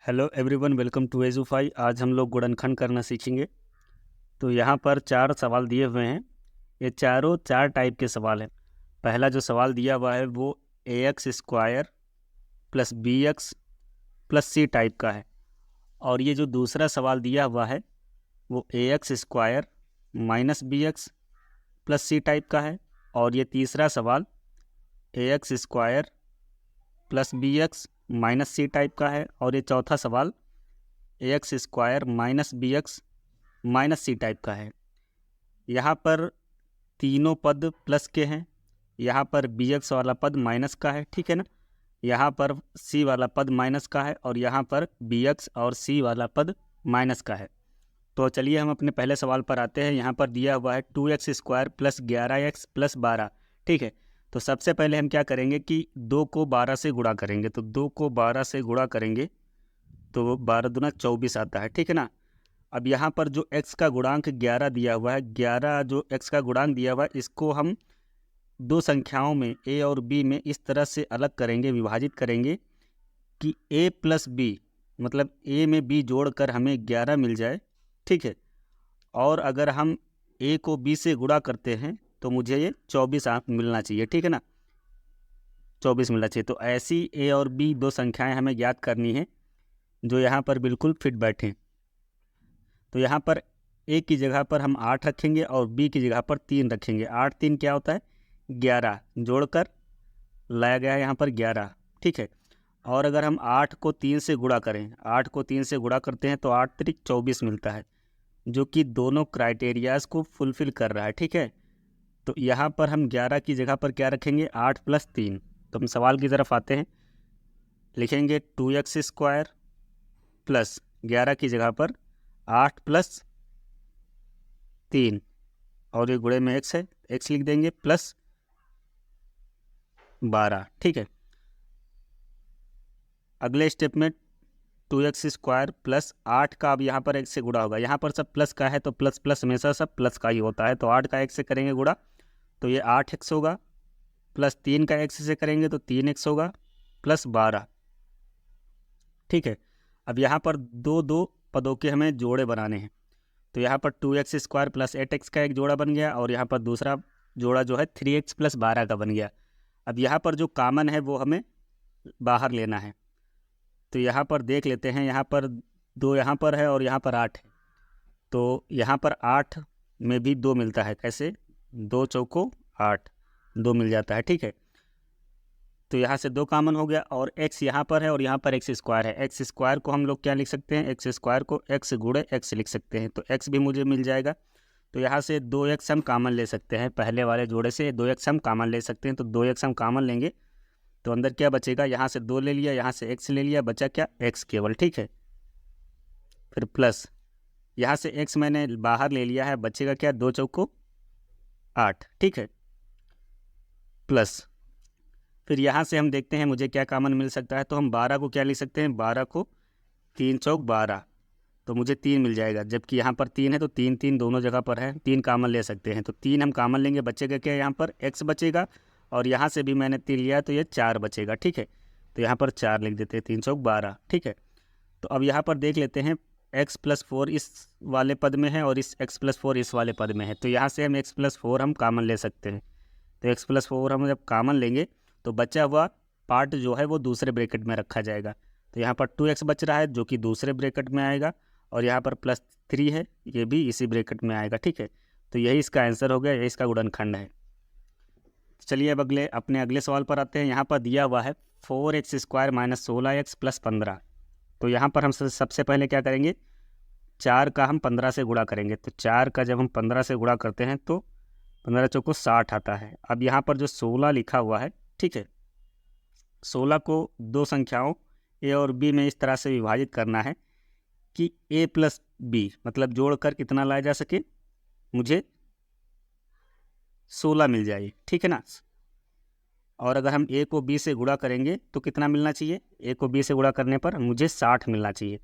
Hello everyone, welcome to Edufy. आज हम लोग गुणनखंड करना सीखेंगे। तो यहाँ पर 4 सवाल दिए हुए हैं। ये चारों 4 टाइप के सवाल हैं। पहला जो सवाल दिया हुआ है वो ax² plus bx plus c type का है। और ये जो दूसरा सवाल दिया हुआ है वो ax² minus bx plus c type का है। और ये तीसरा सवाल ax² plus bx minus c type का है। और ये चौथा सवाल ax² minus bx minus C type का है। यहाँ पर तीनों पद प्लस के हैं, यहाँ पर bx वाला पद माइनस का है, ठीक है ना। यहाँ पर c वाला पद माइनस का है और यहाँ पर bx और c वाला पद माइनस का है। तो चलिए हम अपने पहले सवाल पर आते हैं। यहाँ पर दिया हुआ है 2x² प्लस 11x प्लस 12, ठीक है। तो सबसे पहले हम क्या करेंगे कि 2 को 12 से गुणा करेंगे। तो 2 को 12 से गुणा करेंगे तो 12 दूना 24 आता है, ठीक है ना। अब यहाँ पर जो x का गुणांक 11 दिया हुआ है, 11 जो x का गुणांक दिया हुआ है, इसको हम दो संख्याओं में a और b में इस तरह से अलग करेंगे, विभाजित करेंगे कि a प्लस b मतलब a में b जोड़कर हमें 11 मिल जाए, ठीक है। और अगर हम a को b से गुणा करते हैं तो मुझे ये 24 अंक मिलना चाहिए, ठीक है ना। 24 मिलना चाहिए। तो ऐसी a और b दो संख्याएं हमें ज्ञात करनी है जो यहाँ पर बिल्कुल फिट बैठें। तो यहाँ पर a की जगह पर हम 8 रखेंगे और b की जगह पर 3 रखेंगे। 8 3 क्या होता है? 11 जोड़कर लाया गया है यहाँ पर 11, ठीक है। और अगर हम 8 को 3 से गुणा करें, 8 को 3 से गुणा करते हैं तो 8 त्रिक 24 मिलता है, जो कि दोनों क्राइटेरियाज को फुलफिल कर रहा है, ठीक है। तो यहाँ पर हम 11 की जगह पर क्या रखेंगे? 8 प्लस 3। तो हम सवाल की तरफ आते हैं। लिखेंगे 2x² प्लस 11 की जगह पर 8 प्लस 3 और ये गुणे में x है, x लिख देंगे प्लस 12, ठीक है। अगले स्टेप में 2x² प्लस 8 का अब यहाँ पर x से गुणा होगा। यहाँ पर सब प्लस का है तो प्लस प्लस हमेशा सब प्लस का ही होता है। तो 8 का x से करेंगे गुणा तो ये 8x होगा, प्लस 3 का x से करेंगे तो 3x होगा, प्लस 12, ठीक है। अब यहाँ पर दो दो पदों के हमें जोड़े बनाने हैं। तो यहाँ पर 2x² प्लस 8x का एक जोड़ा बन गया और यहाँ पर दूसरा जोड़ा जो है 3x प्लस 12 का बन गया। अब यहाँ पर जो कॉमन है वो हमें बाहर लेना है। तो यहाँ पर देख लेते हैं, यहाँ पर 2 यहाँ पर है और यहाँ पर 8 है। तो यहाँ पर 8 में भी 2 मिलता है। कैसे? 2 चौको 8, 2 मिल जाता है, ठीक है। तो यहाँ से 2 कॉमन हो गया और x यहाँ पर है और यहाँ पर x² है। x² को हम लोग क्या लिख सकते हैं? x² को x गुणे x लिख सकते हैं। तो x भी मुझे मिल जाएगा। तो यहाँ से 2x हम कॉमन ले सकते हैं, पहले वाले जोड़े से 2x हम कॉमन ले सकते हैं। तो 2x हम कॉमन लेंगे तो अंदर क्या बचेगा? यहाँ से 2 ले लिया, यहाँ से x ले लिया, बचा क्या? x केवल, ठीक है। फिर प्लस यहाँ से x मैंने बाहर ले लिया है, बचेगा क्या? 2 चौको 8, ठीक है, प्लस फिर यहाँ से हम देखते हैं मुझे क्या कॉमन मिल सकता है। तो हम 12 को क्या लिख सकते हैं? 12 को 3 चौक 12, तो मुझे 3 मिल जाएगा। जबकि यहाँ पर 3 है तो 3 3 दोनों जगह पर है, 3 कॉमन ले सकते हैं। तो 3 हम कॉमन लेंगे, बचेगा क्या? यहाँ पर x बचेगा और यहाँ से भी मैंने 3 लिया तो ये 4 बचेगा, ठीक है। तो यहाँ पर 4 लिख देते हैं, 3 चौक 12, ठीक है। तो अब यहाँ पर देख लेते हैं x प्लस 4 इस वाले पद में है और इस x प्लस 4 इस वाले पद में है। तो यहाँ से हम x प्लस 4 हम कॉमन ले सकते हैं। तो x प्लस 4 हम जब कॉमन लेंगे तो बचा हुआ पार्ट जो है वो दूसरे ब्रैकेट में रखा जाएगा। तो यहाँ पर 2x बच रहा है जो कि दूसरे ब्रैकेट में आएगा और यहाँ पर प्लस 3 है, ये भी इसी ब्रैकेट में आएगा, ठीक है। तो यही इसका आंसर हो गया, यही इसका गुणनखंड है। चलिए अब अपने अगले सवाल पर आते हैं। यहाँ पर दिया हुआ है 4x² माइनस 16x प्लस 15। तो यहाँ पर हम सबसे पहले क्या करेंगे? 4 का हम 15 से गुणा करेंगे। तो 4 का जब हम 15 से गुणा करते हैं तो 15 चौको 60 आता है। अब यहाँ पर जो 16 लिखा हुआ है, ठीक है, 16 को दो संख्याओं a और b में इस तरह से विभाजित करना है कि a प्लस b मतलब जोड़कर कितना लाया जा सके, मुझे 16 मिल जाए, ठीक है ना। और अगर हम a को b से गुणा करेंगे तो कितना मिलना चाहिए? a को b से गुणा करने पर मुझे 60 मिलना चाहिए।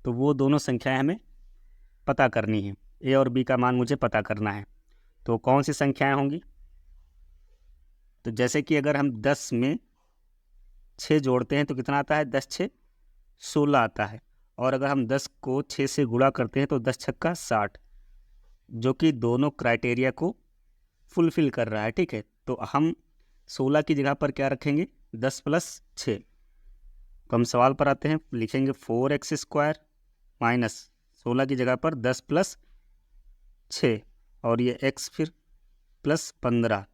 तो वो दोनों संख्याएं हमें पता करनी है, a और b का मान मुझे पता करना है। तो कौन सी संख्याएं होंगी? तो जैसे कि अगर हम 10 में 6 जोड़ते हैं तो कितना आता है? 10 6 16 आता है। और अगर हम 10 को 6 से गुणा करते हैं तो 10 छक्का 60, जो कि दोनों क्राइटेरिया को फुलफिल कर रहा है। ठीक है, तो हम 16 की जगह पर क्या रखेंगे, 10 + 6। तो हम सवाल पर आते हैं, लिखेंगे 4x² माइनस 16 की जगह पर 10 + 6 और ये x फिर प्लस 15।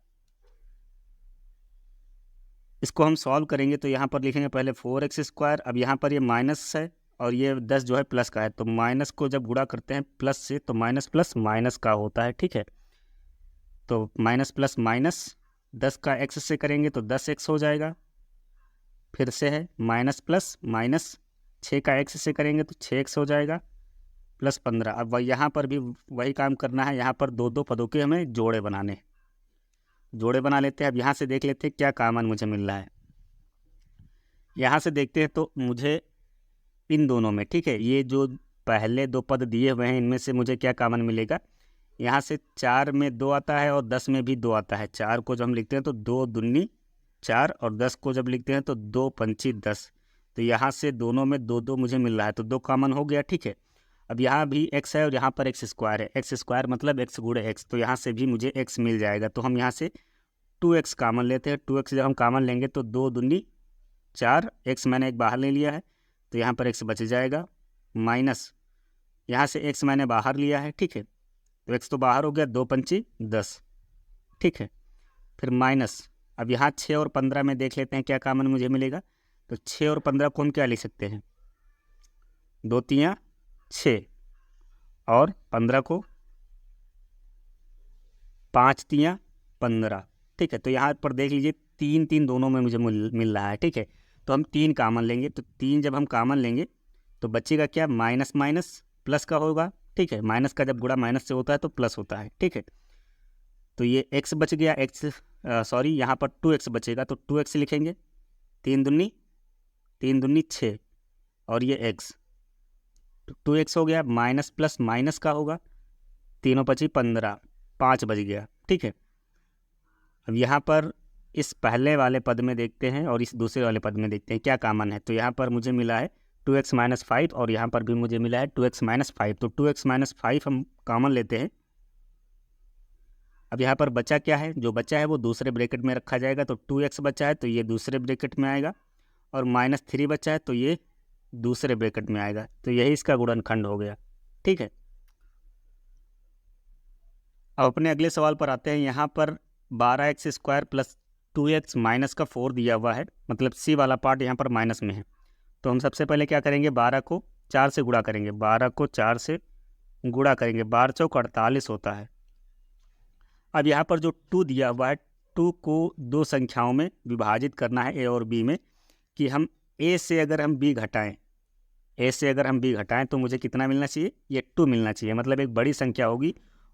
इसको हम सॉल्व करेंगे तो यहाँ पर लिखेंगे पहले 4x²। अब यहाँ पर ये माइनस है और ये 10 जो है प्लस का है, तो माइनस को जब गुणा करते हैं प्लस से तो माइनस प्लस माइनस का होता है। ठीक है, तो माइनस प्लस माइनस 10 का x से करेंगे तो 10x हो जाएगा। फिर से है माइनस प्लस माइनस 6 का x से करेंगे तो 6x हो जाएगा प्लस 15। अब यहाँ पर भी वही काम करना है, यहाँ पर दो दो पदों के हमें जोड़े बनाने, जोड़े बना लेते हैं। अब यहाँ से देख लेते हैं क्या कॉमन मुझे मिल रहा है। यहाँ से देखते हैं तो मुझे इन दोनों में, ठीक है, ये जो पहले दो पद दिए हुए हैं इनमें से मुझे क्या कॉमन मिलेगा। यहाँ से 4 में 2 आता है और 10 में भी 2 आता है। 4 को जब हम लिखते हैं तो 2 दूनी 4 और 10 को जब लिखते हैं तो 2 पंची 10। तो यहाँ से दोनों में 2 2 मुझे मिल रहा है, तो 2 कॉमन हो गया। ठीक है, अब यहाँ भी x है और यहाँ पर x² है। x² मतलब x गुणे x, तो यहाँ से भी मुझे x मिल जाएगा। तो हम यहाँ से 2x कॉमन लेते हैं। 2x जब हम कॉमन लेंगे तो 2 दूनी 4, x मैंने एक बाहर ले लिया है तो यहाँ पर x बच जाएगा, माइनस यहाँ से x मैंने बाहर लिया है। ठीक है, तो x तो बाहर हो गया, 2 पंची 10। ठीक है, फिर माइनस, अब यहाँ 6 और 15 में देख लेते हैं क्या कॉमन मुझे मिलेगा। तो 6 और 15 को हम क्या लिख सकते हैं, 2 तियाँ 6 और 15 को 5 तियाँ 15। ठीक है, तो यहाँ पर देख लीजिए 3 3 दोनों में मुझे मिल रहा है। ठीक है, तो हम 3 कॉमन लेंगे, तो 3 जब हम कॉमन लेंगे तो बचेगा क्या, माइनस माइनस प्लस का होगा। ठीक है, माइनस का जब गुणा माइनस से होता है तो प्लस होता है। ठीक है, तो ये x बच गया, यहाँ पर 2x बचेगा तो 2x लिखेंगे। 3 दूनी 6 और ये x, तो 2x हो गया, माइनस प्लस माइनस का होगा, तीनों पची 15, 5 बच गया। ठीक है, अब यहाँ पर इस पहले वाले पद में देखते हैं और इस दूसरे वाले पद में देखते हैं क्या कॉमन है। तो यहाँ पर मुझे मिला है 2x - 5 और यहाँ पर भी मुझे मिला है 2x - 5। तो 2x - 5 हम कॉमन लेते हैं। अब यहाँ पर बचा क्या है, जो बचा है वो दूसरे ब्रैकेट में रखा जाएगा। तो 2x बचा है तो ये दूसरे ब्रैकेट में आएगा और -3 बचा है तो ये दूसरे ब्रैकेट में आएगा। तो यही इसका गुणनखंड हो गया। ठीक है, अब अपने अगले सवाल पर आते हैं। यहाँ पर 12x² + 2x माइनस का 4 दिया हुआ है, मतलब सी वाला पार्ट यहाँ पर माइनस में है। तो हम सबसे पहले क्या करेंगे, 12 को 4 से गुणा करेंगे। 12 को 4 से गुणा करेंगे, 12 चौक 48 होता है। अब यहाँ पर जो 2 दिया हुआ है, 2 को 2 संख्याओं में विभाजित करना है, ए और बी में, कि हम ए से अगर हम बी घटाएं, ए से अगर हम बी घटाएं तो मुझे कितना मिलना चाहिए, ये 2 मिलना चाहिए। मतलब एक बड़ी संख्या होगी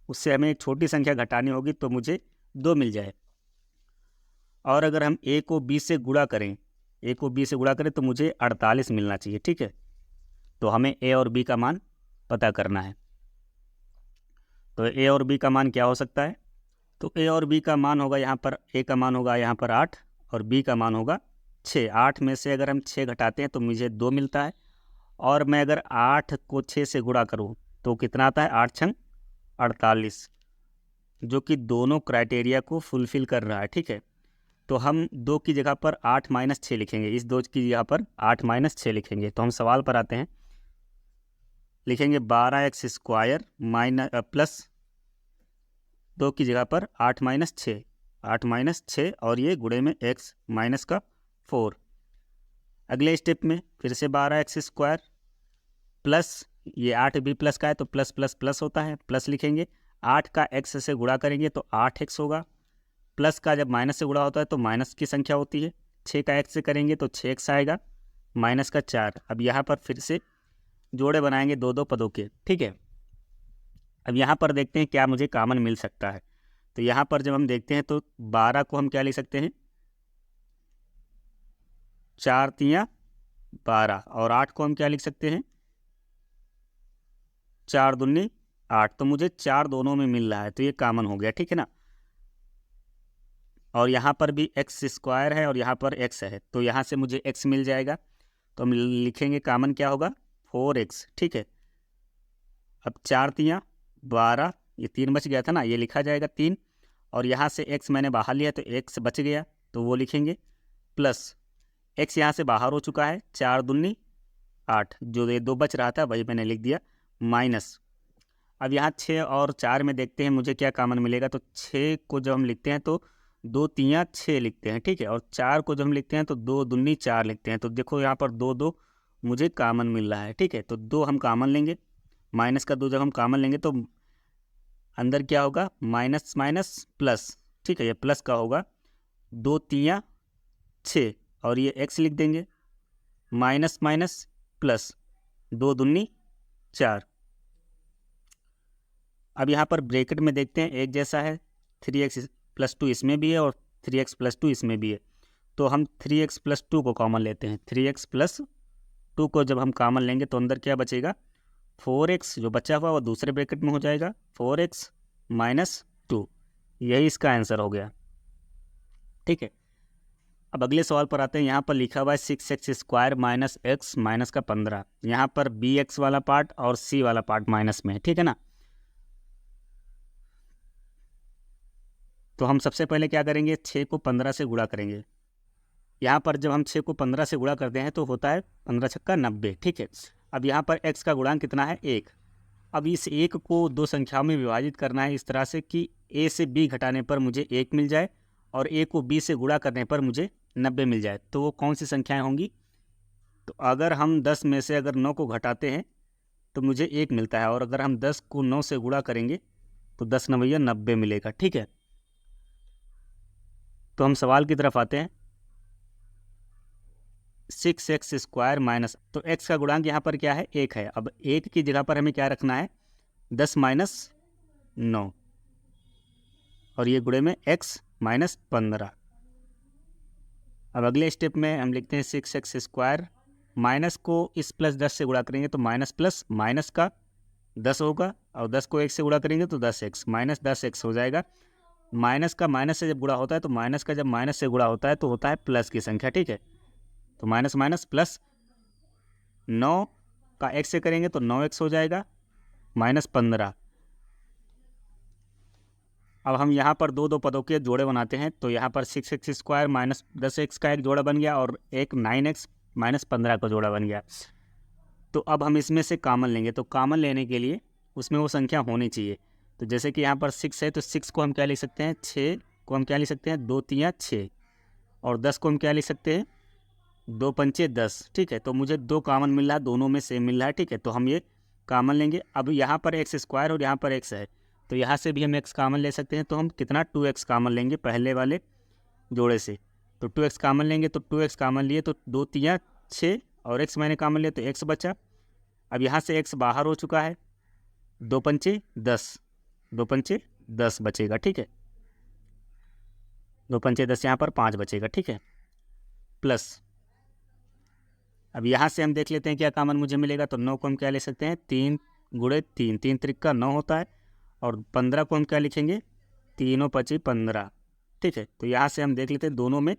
उससे हमें एक छोटी संख्या घटानी होगी तो मुझे 2 मिल जाए। और अगर हम ए को बी से गुणा करें, ए को बी से गुणा करें तो मुझे 48 मिलना चाहिए। ठीक है, तो हमें ए और बी का मान पता करना है। तो ए और बी का मान क्या हो सकता है, तो ए और बी का मान होगा, यहाँ पर ए का मान होगा यहाँ पर 8 और बी का मान होगा 6। 8 में से अगर हम 6 घटाते हैं तो मुझे 2 मिलता है। और मैं अगर 8 को 6 से गुणा करूँ तो कितना आता है, 8 छंग 48, जो कि दोनों क्राइटेरिया को फुलफिल कर रहा है। ठीक है, तो हम 2 की जगह पर 8 - 6 लिखेंगे, इस 2 की जगह पर 8 - 6 लिखेंगे। तो हम सवाल पर आते हैं, लिखेंगे 12x² प्लस 2 की जगह पर 8 - 6, 8 - 6 और ये गुणे में x माइनस का 4। अगले स्टेप में फिर से 12x² प्लस, ये 8 भी प्लस का है तो प्लस प्लस प्लस होता है, प्लस लिखेंगे। 8 का x से गुणा करेंगे तो 8x होगा, प्लस का जब माइनस से गुणा होता है तो माइनस की संख्या होती है। 6 का x से करेंगे तो 6x आएगा, माइनस का 4। अब यहाँ पर फिर से जोड़े बनाएंगे दो दो पदों के। ठीक है, अब यहाँ पर देखते हैं क्या मुझे कॉमन मिल सकता है। तो यहाँ पर जब हम देखते हैं तो 12 को हम क्या लिख सकते हैं, 4 तियाँ 12 और 8 को हम क्या लिख सकते हैं, 4 दूनी 8। तो मुझे 4 दोनों में मिल रहा है तो ये कॉमन हो गया। ठीक है ना, और यहाँ पर भी x² है और यहाँ पर x है तो यहाँ से मुझे x मिल जाएगा। तो हम लिखेंगे कॉमन क्या होगा 4x, ठीक है। अब 4 तियाँ 12, ये 3 बच गया था ना, ये लिखा जाएगा 3, और यहाँ से x मैंने बाहर लिया तो x बच गया तो वो लिखेंगे, प्लस x यहाँ से बाहर हो चुका है, 4 दूनी 8, जो ये 2 बच रहा था वही मैंने लिख दिया, माइनस। अब यहाँ 6 और 4 में देखते हैं मुझे क्या कॉमन मिलेगा। तो 6 को जब हम लिखते हैं तो 2 तियाँ 6 लिखते हैं, ठीक है, और 4 को जब हम लिखते हैं तो 2 दूनी 4 लिखते हैं। तो देखो यहाँ पर 2 2 मुझे कॉमन मिल रहा है, ठीक है। तो 2 हम कॉमन लेंगे, माइनस का 2 जब हम कॉमन लेंगे तो अंदर क्या होगा माइनस माइनस प्लस, ठीक है, ये प्लस का होगा, 2 तियाँ 6 और ये x लिख देंगे, माइनस माइनस प्लस, 2 दूनी 4। अब यहाँ पर ब्रैकेट में देखते हैं एक जैसा है, 3x + 2 इसमें भी है और 3x + 2 इसमें भी है। तो हम 3x + 2 को कॉमन लेते हैं। 3x + 2 को जब हम कॉमन लेंगे तो अंदर क्या बचेगा 4x, जो बचा हुआ वो दूसरे ब्रैकेट में हो जाएगा 4x - 2। यही इसका आंसर हो गया, ठीक है। अब अगले सवाल पर आते हैं। यहाँ पर लिखा हुआ है 6x² - x माइनस का 15। यहाँ पर bx वाला पार्ट और c वाला पार्ट माइनस में है, ठीक है ना। तो हम सबसे पहले क्या करेंगे 6 को 15 से गुणा करेंगे। यहाँ पर जब हम 6 को 15 से गुणा करते हैं तो होता है 15 छक्का 90, ठीक है। अब यहाँ पर x का गुणांक कितना है 1। अब इस 1 को 2 संख्याओं में विभाजित करना है इस तरह से कि a से b घटाने पर मुझे 1 मिल जाए और a को b से गुणा करने पर मुझे 90 मिल जाए। तो वो कौन सी संख्याएं होंगी। तो अगर हम 10 में से अगर 9 को घटाते हैं तो मुझे 1 मिलता है, और अगर हम 10 को 9 से गुणा करेंगे तो 10 9 90 मिलेगा, ठीक है। तो हम सवाल की तरफ आते हैं। 6x² माइनस, तो x का गुणांक यहाँ पर क्या है 1 है। अब 1 की जगह पर हमें क्या रखना है 10 - 9 और ये गुणे में x - 15। अब अगले स्टेप में हम लिखते हैं 6x², माइनस को इस +10 से गुणा करेंगे तो माइनस प्लस माइनस का 10 होगा, और 10 को 1 से गुणा करेंगे तो 10x - 10x हो जाएगा। माइनस का माइनस से जब गुणा होता है तो माइनस का जब माइनस से गुणा होता है तो होता है प्लस की संख्या, ठीक है। तो माइनस माइनस प्लस, 9 का x से करेंगे तो 9x हो जाएगा -15। अब हम यहाँ पर दो पदों के जोड़े बनाते हैं। तो यहाँ पर 6x² - 10x का एक जोड़ा बन गया और एक 9x - 15 का जोड़ा बन गया। तो अब हम इसमें से कॉमन लेंगे। तो कॉमन लेने के लिए उसमें वो संख्या होनी चाहिए। तो जैसे कि यहाँ पर 6 है तो 6 को हम क्या लिख सकते हैं 6 को हम क्या लिख सकते हैं 2 तियाँ 6, और 10 को हम क्या लिख सकते हैं 2 पंचे 10, ठीक है। तो मुझे 2 कॉमन मिल रहा है, दोनों में सेम मिल रहा है, ठीक है। तो हम ये कॉमन लेंगे। अब यहाँ पर x² और यहाँ पर x है तो यहाँ से भी हम x कॉमन ले सकते हैं। तो हम कितना 2x कॉमन लेंगे पहले वाले जोड़े से। तो 2x कॉमन लेंगे तो 2x कॉमन लिए तो 2 तियाँ 6 और x मैंने कॉमन लिया तो x बचा। अब यहाँ से x बाहर हो चुका है, 2 पंचे 10, 2 पंचे 10 बचेगा, ठीक है। 2 पंचे 10 यहाँ पर 5 बचेगा, ठीक है, प्लस। अब यहाँ से हम देख लेते हैं क्या कॉमन मुझे मिलेगा। तो 9 को हम क्या ले सकते हैं 3 गुणे 3, 3 त्रिक 9 होता है, और 15 को हम क्या लिखेंगे 3 × 5 = 15, ठीक है। तो यहाँ से हम देख लेते हैं दोनों में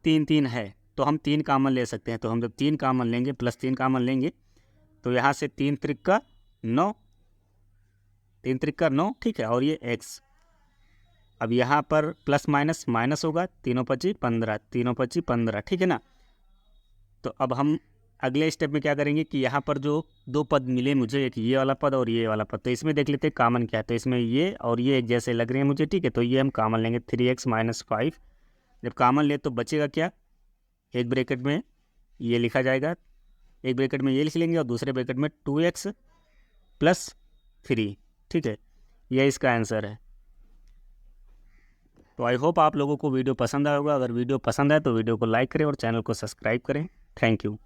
3 3 है तो हम 3 कॉमन ले सकते हैं। तो हम जब 3 कॉमन लेंगे प्लस 3 कॉमन लेंगे तो यहाँ से 3 त्रिक 9, 3 त्रिक 9, ठीक है, और ये x। अब यहाँ पर प्लस माइनस माइनस होगा, 3 × 5 = 15, 3 × 5 = 15, ठीक है ना। तो अब हम अगले स्टेप में क्या करेंगे कि यहाँ पर जो 2 पद मिले मुझे, एक ये वाला पद और ये वाला पद, तो इसमें देख लेते हैं कॉमन क्या है। तो इसमें ये और ये एक जैसे लग रहे हैं मुझे, ठीक है। तो ये हम कॉमन लेंगे 3x - 5। जब कॉमन ले तो बचेगा क्या, एक ब्रैकेट में ये लिखा जाएगा, एक ब्रैकेट में ये लिख लेंगे और दूसरे ब्रैकेट में 2x + 3, ठीक है। यह इसका आंसर है। तो आई होप आप लोगों को वीडियो पसंद आया होगा। अगर वीडियो पसंद आए तो वीडियो को लाइक करें और चैनल को सब्सक्राइब करें। Thank you.